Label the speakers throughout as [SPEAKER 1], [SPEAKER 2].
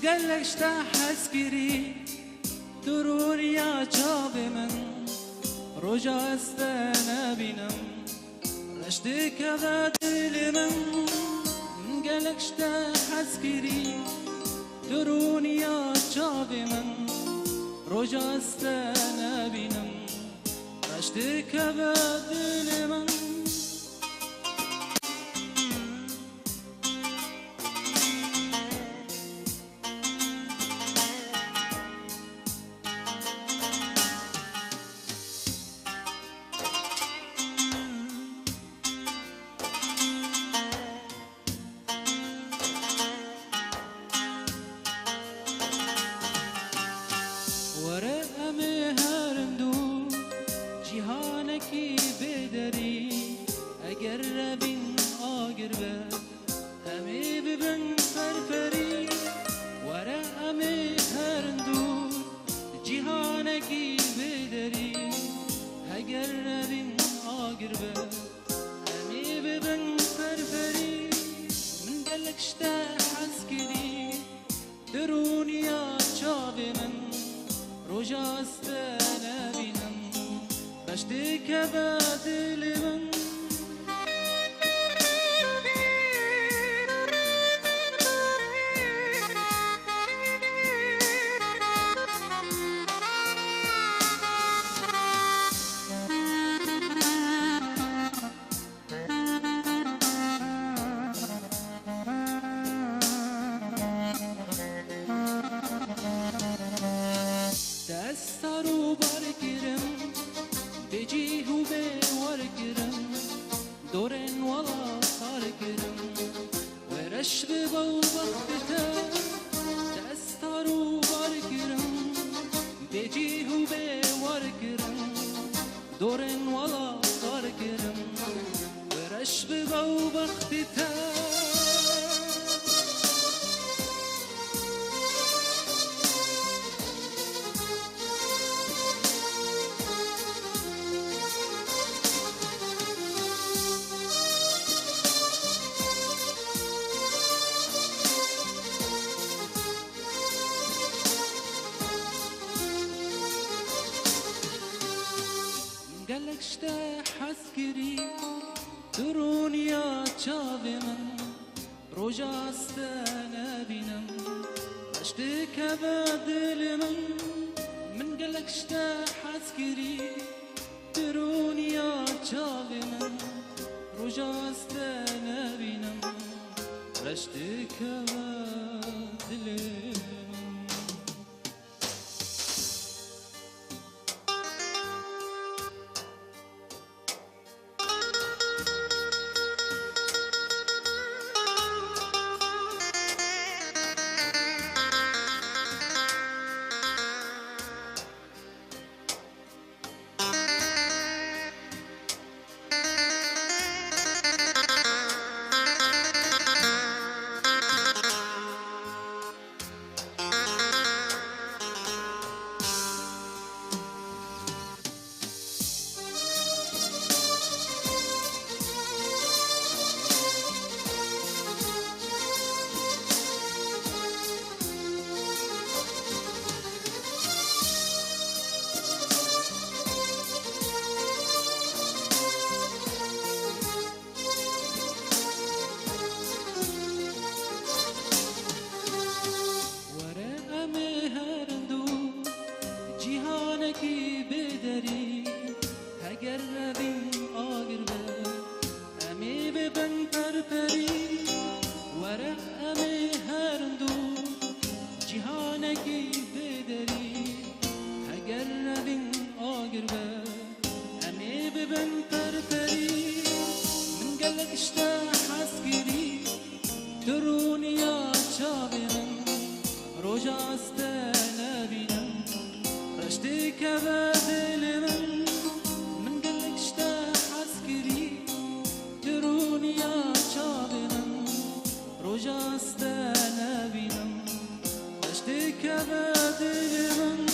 [SPEAKER 1] قالك شتا حسكري دروني يا جابي من رجع استانا بينم رشتك غادر من قالك شتا حسكري دروني يا جابي من رجع استانا بينم رشتك غادر من اگر بین آگر به همی ببن فرفری وره همی هرندور جهانکی بدری اگر بین آگر به همی ببن فرفری من قلق شتا حسکری درونیا چاوی من رجاست نبینم بشتی که بدل من دستارو برگیرم بجیهو بورگیرم دورن والا سارگیرم ورش بباو وقتتا دستارو برگیرم بجیهو بورگیرم دورن والا سارگیرم ورش بباو وقتتا قالك شتا حسكري درونيا چاوي من رجا استانا بينم اشتك بدل من قالك شتا حسكري درونيا چاوي من رجا استانا بينم اشتك بدل کی بدری اگر بین آگر به امی ببن پرپری وره امی هرندو جهان کی بدری اگر بین آگر به امی ببن پرپری من قلق اشتا حسکری درونیا چاوی من روجاست نبینم رشتی که بدل من قلق اشتا حسکری درونیا چاوی من روجاست نبینم رشتی که بدل من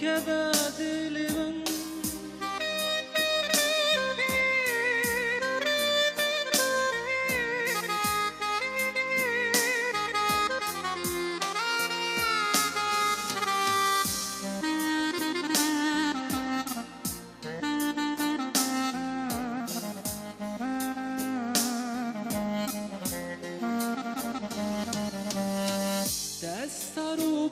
[SPEAKER 1] که به دل من دست رو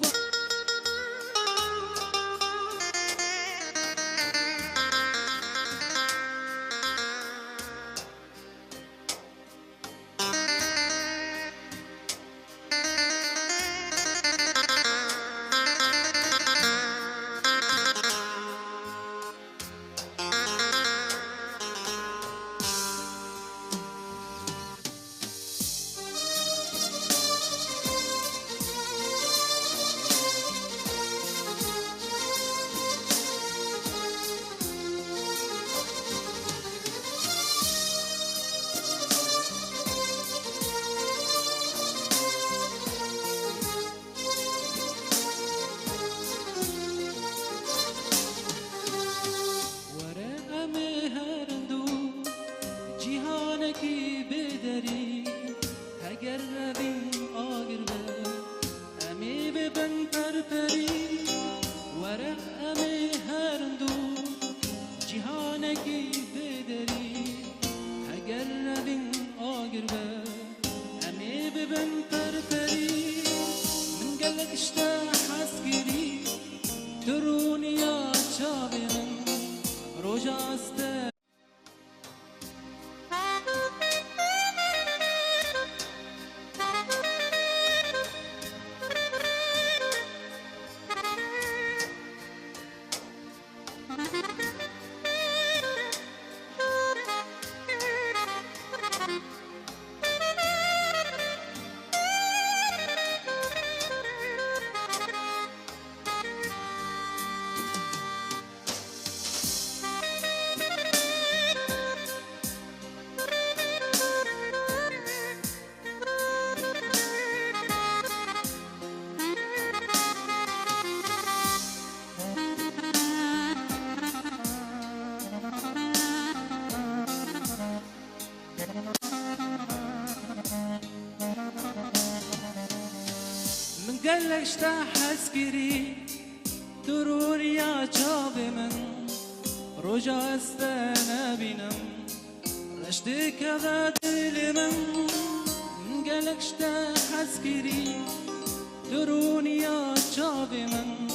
[SPEAKER 1] کی بدری اگر رویم آگر به امی ببن پرپری ورق امی هرندو جهان کی بدری اگر رویم آگر به امی ببن پرپری من قلق اشتا حسکری درونیا چاوی من روجاسته قلق اشتا حسكري ترور يا جاب من رجع استانا بنم رشتك غادر من قلق اشتا حسكري ترور يا جاب من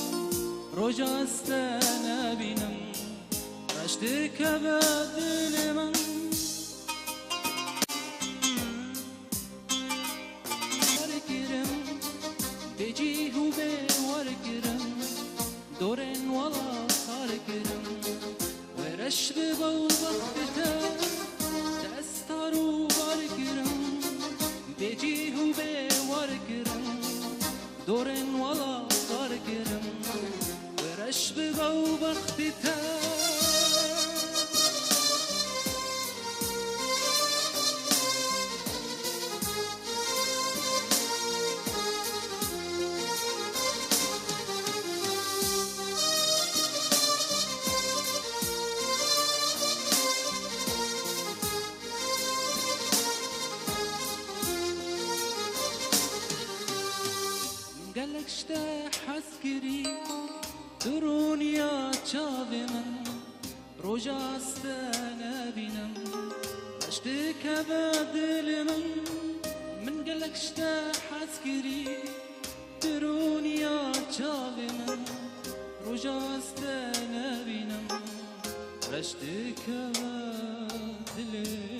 [SPEAKER 1] رجع استانا بنم رشتك غادر من بجيه وبوركرم دورن ولا صاركرم ورش بوبختتا دستارو باركرم بجيه وبوركرم دورن ولا صاركرم ورش بوبختتا قلق اشتا حسكري درونيا چاوي من روجا استانا بينم اشتك بدل من قلق اشتا حسكري درونيا چاوي من روجا استانا بينم اشتك بدل